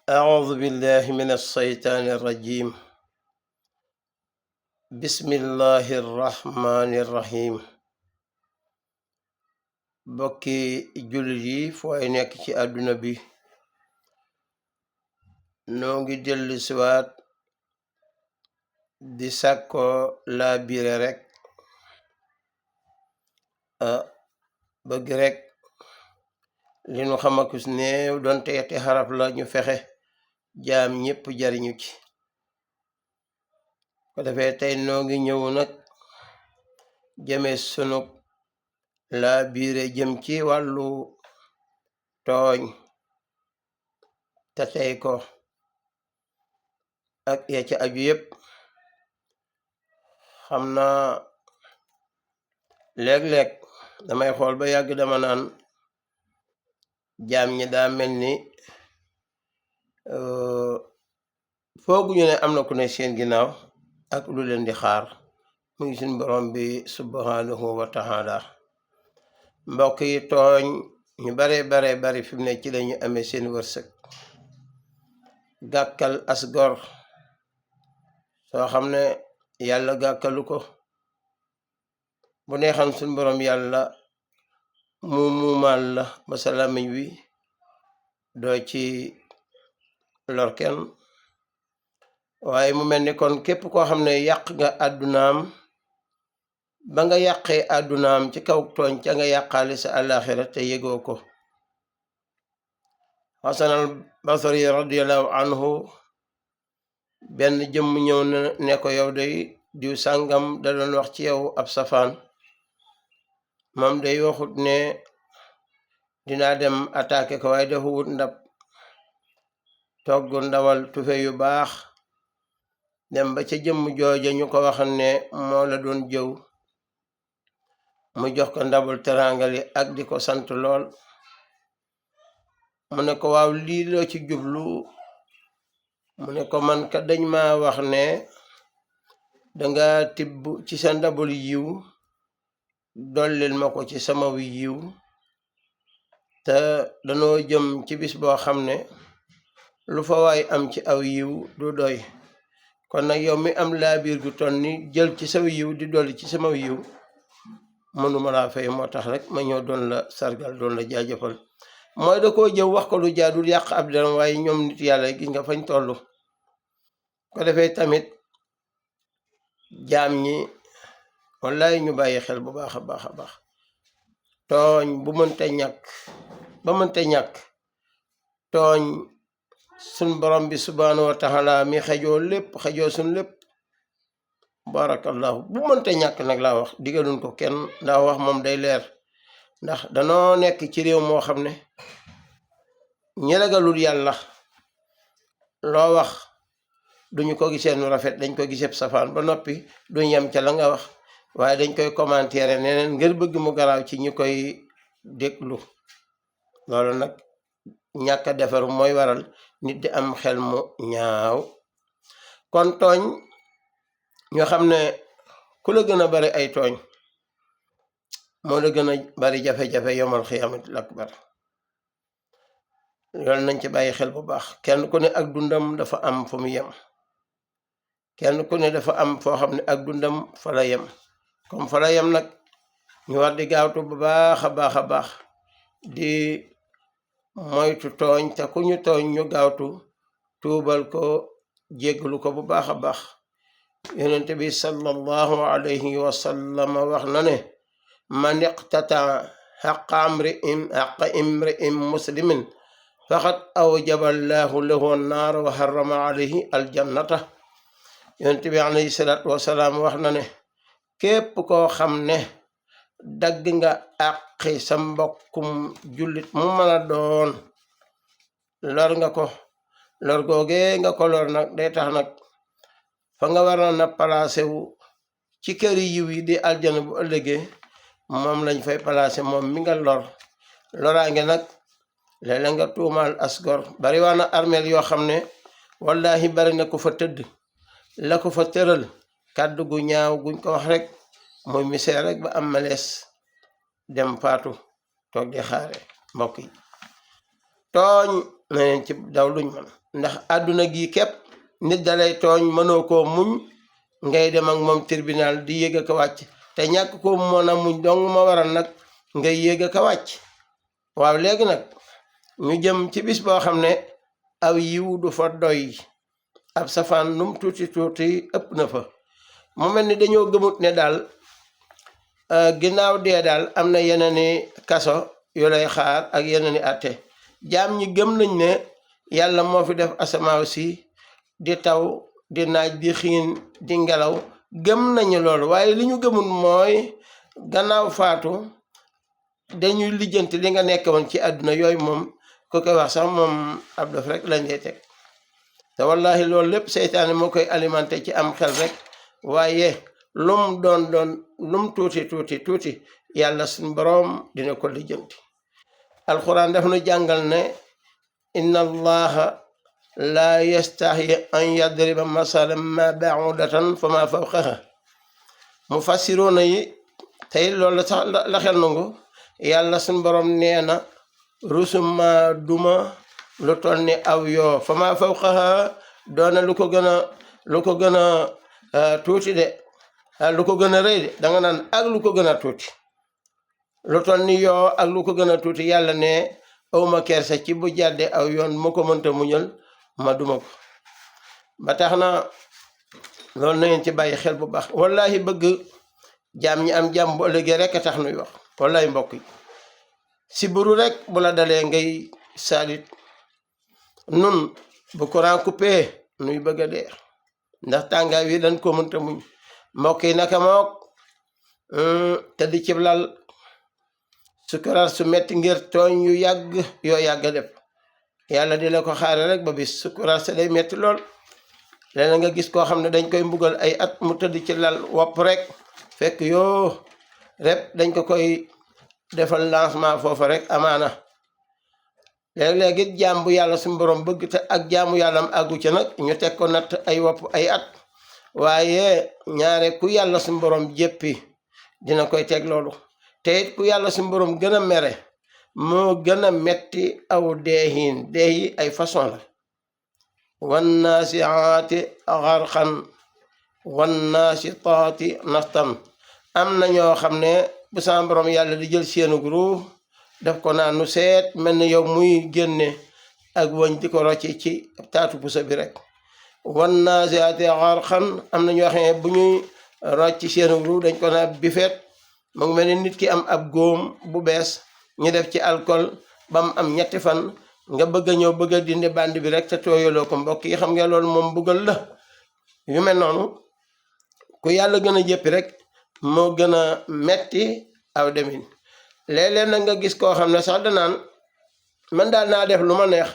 أعوذ بالله من الشيطان الرجيم. بسم الله الرحمن الرحيم. bokki jullit yi fu ay nekk ci àdduna bi noo ngi dellu siwaat di sàkko laa biire rekk bëgg rekk li nu xamakus néew doonte yetti xaraf la ñu fexe jaam ñépp jariñu ci ko defee tey noo ngi ñëw nag jëme sunu laa biire jëm ci wàllu tooñ te tey ko ak ya ca aju yépp. xam naa léeg-léeg damay xool ba yàgg dama naan jaam ñi daa mel ni fooguñu ne am na ku ne seen ginnaaw ak lu leen di xaar mu ngi suñ borom bi subhanahu wa taala. mbokk yi tooñ ñu bari fi mu ne ci lañu amee seen wërsëg. gàkkal as gor soo xam ne yàlla gàkkalu ko bu neexan suñ borom yàlla muumaal la ba sa làmmiñ wi doo ci lor kenn, waaye mu mel ni kon képp koo xam ne yàq nga àddunaam ba nga yàqee àddunaam ci kaw tooñ ca nga yàqaale sa àllaaxira te yëgoo ko. Hasan al Basri radiallahu anhu benn jëmm ñëw na ne ko yow day diw sàngam da doon wax ci yow ab safaan, moom day waxut ne dinaa dem attaqué ko waaye dafa wut ndab togg ndawal tufe yu baax dem ba ca jëmm jooja ñu ko waxan ne moo la doon jëw mu jox ko ndabul teraangali ak di ko sant lool. mu ne ko waaw lii loo ci jublu, mu ne ko man ka dañ ma wax ne danga tibb ci sa ndabul yiw dollil ma ko ci sama yiw te danoo jëm ci bis boo xam ne lu fa waay am ci aw yiw du doy, kon nag yow mi am laabiir gu ton ni jël ci saw yiw di dolli ci sama yiw mënuma laa fay, moo tax rek ma ñëw doon la sargal doon la jaajëfal. mooy da koo jëw wax ko lu jaadul yàq ab deram, waaye ñoom nit yàlla gis nga fañ tollu. ko defee tamit jaam ñi wallaay ñu bàyyi xel bu baax a baax tooñ bu mënte ñàkk ba mënte ñàkk tooñ suñ borom bi subhanahu wa taala mi xejoo lépp xejoo suñ lépp barakallahu bu mënte ñàkk nag laa wax digaluñ ko kenn ndax wax moom day leer, ndax danoo nekk ci réew moo xam ne ñi ragalul yàlla loo wax duñu ko gisee nu rafet, dañ ko gisee safaan ba noppi duñ yem ca la nga wax waaye dañ koy commentaire neneen ngir bëgg mu garaaw ci ñi koy déglu. loolu nag ñàkk a defaru mooy waral nit di am xel mu ñaaw. kon tooñ ñoo xam ne ku la gën a bari ay tooñ moo la gën a bari jafe-jafe yomal xiyaamatul akbar. loolu nañ ci bàyyi xel bu baax. kenn ku ne ak dundam dafa am fu mu yem, kenn ku ne dafa am foo xam ne ak dundam fa la yem. comme fa la yem nag ñu war di gaawtu bu baax a baax di moytu tooñ, te ku ñu tooñ ñu gaawtu tuubal ko jéggalu ko bu baax a baax. yonent bi sallallahu alayhi wa sallam wax na ne man iqtata xaqa imri'in muslimin faqad awjaba allahu lahu annaar wa harrama alayhi aljannata. yonent bi alayhi salaatu wasalaam wax na ne képp koo xam ne dagg nga àqi sa mbokkum jullit mu mën a doon lor nga ko, lor googee nga ko lor nag day tax nag fa nga waroon a placé wu ci këri yiw yi di aljana bu ëllëgee moom lañ fay placé moom mi nga lor. loraange nag léeg-léeg nga tuumaal asgor. bari waa na armeel yoo xam ne wallahi bari na ko fa tëdd la ko fa tëral kàddu gu ñaaw guñ ko wax rek muy misère rek ba am malees dem faatu toog di xaare. mbokk yi tooñ na leen ci daw luñ man ndax àdduna gi képp nit dalay tooñ mënoo koo muñ ngay dem ak moom tribunal di yéeg ak a wàcc te ñàkk ko mën a muñ dong ma waral nag ngay yéeg ak a wàcc waaw léegi nag ñu jëm ci bis boo xam ne aw yiw du fa doy ab safaan num tuuti tuuti ëpp na fa mu mel ni dañoo gëmut ne daal ginnaaw dee daal am na yeneeni kaso yu lay xaar ak yeneeni àtte jaam ñi gëm nañ ne yàlla moo fi def asamaaw si di taw di naaj di xiin di ngelaw gëm nañu loolu waaye li ñu gëmul mooy gannaaw faatu dañuy lijjanti li nga nekk woon ci àdduna yooyu moom ku koy wax sax moom ab dof rek lañ lay teg te wallahi loolu lépp seytaane moo koy alimenté ci am xel rek waaye lum lum tuuti yàlla suñ boroom dina ko lijjanti alquran daf nu jàngal ne inna allaha laa yastahi an yadriba masalan ma ba'udatan fa ma fawqaha mufassiroona yi tey loolu sax la xel nangu yàlla suñ boroom nee na rusuma duma lu toll ni aw yoo fa ma fawqaha doona lu ko gën a tuuti de lu ko gën a rëy de danga naan ak lu ko gën a tuuti lu toll ni yoo ak lu ko gën a tuuti yàlla ne awma kersa ci bu jàdde aw yoon mu ko mënta muñal ma duma ko ba tax na loolu na ngeen ci bàyyi xel bu baax wallahi bëgg jaam ñi am jàmm bu ëllëgee rek a tax nuy wax wallahi mbokk yi si buru rek bu la dalee ngay saalit nun bu courant coupé nuy bëgg a dee ndax tàngaay wi dañ ko mënta muñ mbokk yi naka mook te di cib lal sukuraat su metti ngir tooñ yu yàgg yoo yàgg def yàlla di la ko xaare rek ba bis sukuraat sa day metti lool léeg nga gis koo xam ne dañ koy mbugal ay at mu tëdd ci lal wopp rek fekk yoo rek dañ ko koy defal lancement foofa rek amaana léeg-léeg it jaam bu yàlla suñu borom bëgg te ak jaamu yàllam àggu ca nag ñu teg ko natt ay wopp ay at waaye ñaare ku yàlla suñu borom jéppi dina koy teg loolu te it ku yàlla suñu borom gën a mere moo gën a metti aw deehin deeyi ay façon la wannaasiaati xarxan wannaasitaati nastan am na ñoo xam ne bu sama borom yàlla di jël seenu ruux def ko naan nu seet mel ni yow muy génne ak wëñ di ko rocci ci taatu pusa bi rek wannaasiaati xarxan am na ñoo xam ne bu ñuy rocci seenu ruux dañ ko naan bifeet mu ngi mel ni nit ki am ab góom bu bees ñu def ci alcool ba mu am 3 fan nga bëgg a ñëw bëgg a dindi band bi rek te tooyaloo ko mbokk yi xam nga loolu moom buggal la yu mel noonu ku yàlla gën a jëppi rek moo gën a metti aw demin léeg-léeg nag nga gis koo xam ne sax danaan man daal naa def lu ma neex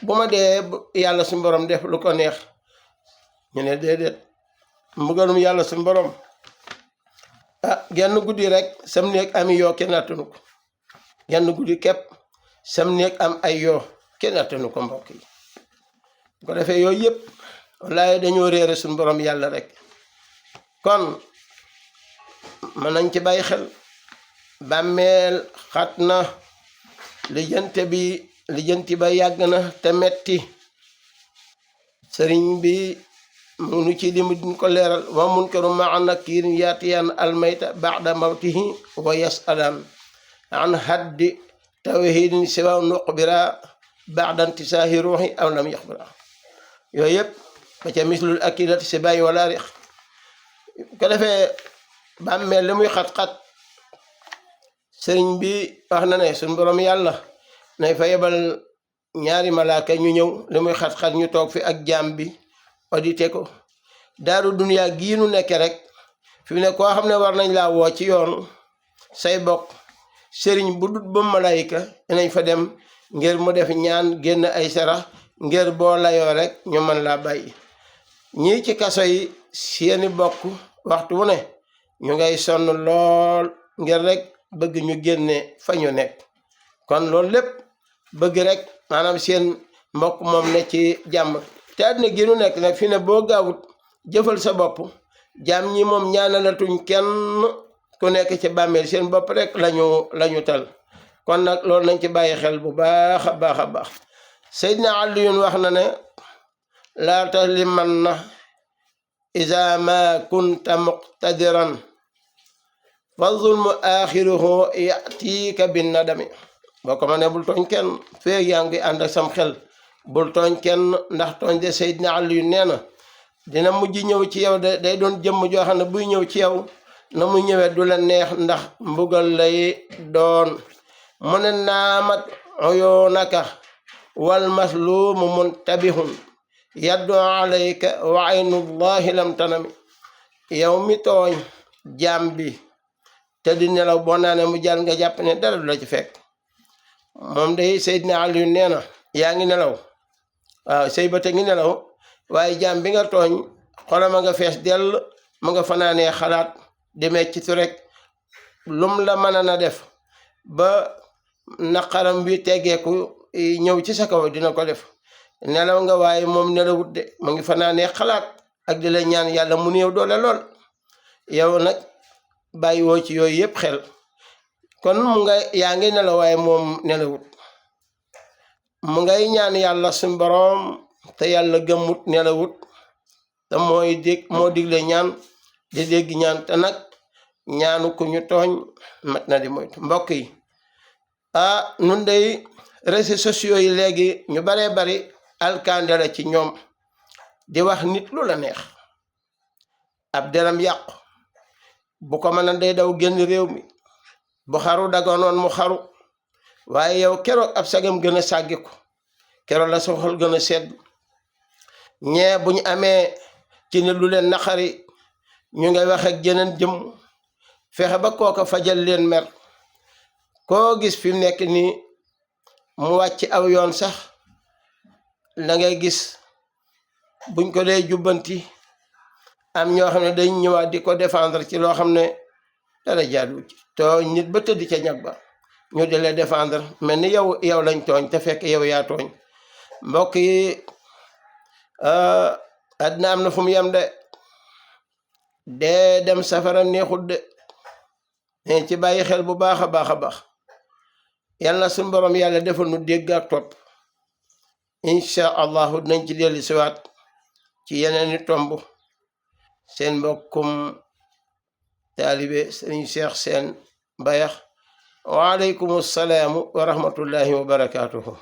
bu ma dee yàlla suñu borom def lu ko neex ñu ne déedéet mbugalum yàlla suñu borom genn guddi rek sam néeg ami yoo kenn attanu ko genn guddi képp sam néeg am ay yoo kenn attanu ko mbokk yi bu ko defee yooyu yëpp wallaahi dañoo réere suñu borom yàlla rek kon mën nañ ci bàyyi xel bàmmeel xat na lijjanti ba yàgg na te metti sëriñ bi mu nu ci limu din ko leeral wa munkaru maa nakirin yaatiyan almayta ba'da mawtihi wa yasalan an haddi tawhidin siwa nuqbira ba'da intisaahi ruuxi aw lam yaxbira yooyu yëpp ba ca mislul akidati si bàyyi wala rix ko defee bàmmeel li muy xat-xat sëriñ bi wax na ne suñ borom yàlla nay fa yebal ñaari malaaka ñu ñëw li muy xat-xat ñu toog fi ak jaam bi audité ko daaru duniyaa gii nu nekke rek fi mu ne koo xam ne war nañ laa woo ci yoon say bokk sëriñ bu dut ba malaayika dinañ fa dem ngir mu def ñaan génn ay sarax ngir boo layoo rek ñu mën laa bàyyi ñii ci kaso yi seeni bokk waxtu wu ne ñu ngay sonn lool ngir rek bëgg ñu génne fa ñu nekk kon loolu lépp bëgg rek maanaam seen mbokk moom ne ci jàmm te àddina gi nu nekk nag fi ne boo gaawut jëfal sa bopp jaam ñi moom ñaanalatuñ kenn ku nekk ci bàmmeel seen bopp rek lañu tal kon nag loolu nañ ci bàyyi xel bu baax a baax a baax Seydina Aliyun wax na ne laa taslimanna iza ma kunta muqtadiran fa zulmu axiruhu yatiika bin nadami boo ko ma ne bul tooñ kenn feeg yaa ngi ànd ak sam xel bul tooñ kenn ndax tooñ de Seydina Aliyun nee na dina mujj ñëw ci yow de day doon jëmm joo xam ne buy ñëw ci yow na mu ñëwee du la neex ndax mbugal lay doon mu ne naamat uyunaka wal masluumu muntabihun yaddu alayka wa aynullahi lam tanami yow mi tooñ jaam bi te di nelaw boo naanee mu jàll nga jàpp ne dara du la ci fekk moom day Seydina Aliyu nee na yaa ngi nelaw waaw say bët a ngi nelaw waaye jaam bi nga tooñ xolam a nga fees dell mu nga fanaanee xalaat di meccitu rek lum la mën na def ba naqaram wi teggeeku ñëw ci sa kaw dina ko def nelaw nga waaye moom nelawut de mu ngi fanaanee xalaat ak di la ñaan yàlla mu néew doole lool yow nag bàyyi woo ci yooyu yëpp xel kon mu nga yaa ngi nelaw waaye moom nelawut mu ngay ñaan yàlla suñ boroom te yàlla gëmmut nelawut te moo digle ñaan di dégg ñaan te nag ñaanu ku ñu tooñ mat na di moytu mbokk yi nun day réseaux sociaux yi léegi ñu baree bari alkande la ci ñoom di wax nit lu la neex ab deram yàqu bu ko mën a day daw génn réew mi bu xaru daganoon mu xaru waaye yow keroog ab sagam gën a sàggiku keroog la sa xol gën a sedd ñee bu ñu amee ci ne lu leen naqari ñu ngay wax ak jeneen jëm fexe ba kooka fajal leen mer koo gis fi mu nekk nii mu wàcc aw yoon sax la ngay gis buñ ko dee jubbanti am ñoo xam ne dañ ñëwaat di ko défendre ci loo xam ne dara jaadu ci tooñ nit ba tëdd ca ñag ba ñu di la défendre mel ni yow lañ tooñ te fekk yow yaa tooñ mbokk yi àddina am na fu mu yem de dee dem safara neexut de ne ci bàyyi xel bu baax a baax a baax yal na suñu borom yàlla defal nu dégg ak topp incha allahu dinañ ci dellu siwaat ci yeneen i tomb seen mbokkum taalibe Sëriñ Cheikh Sène Bayax waaleykum salaamu wa rahmatullahi wa barakaatuhu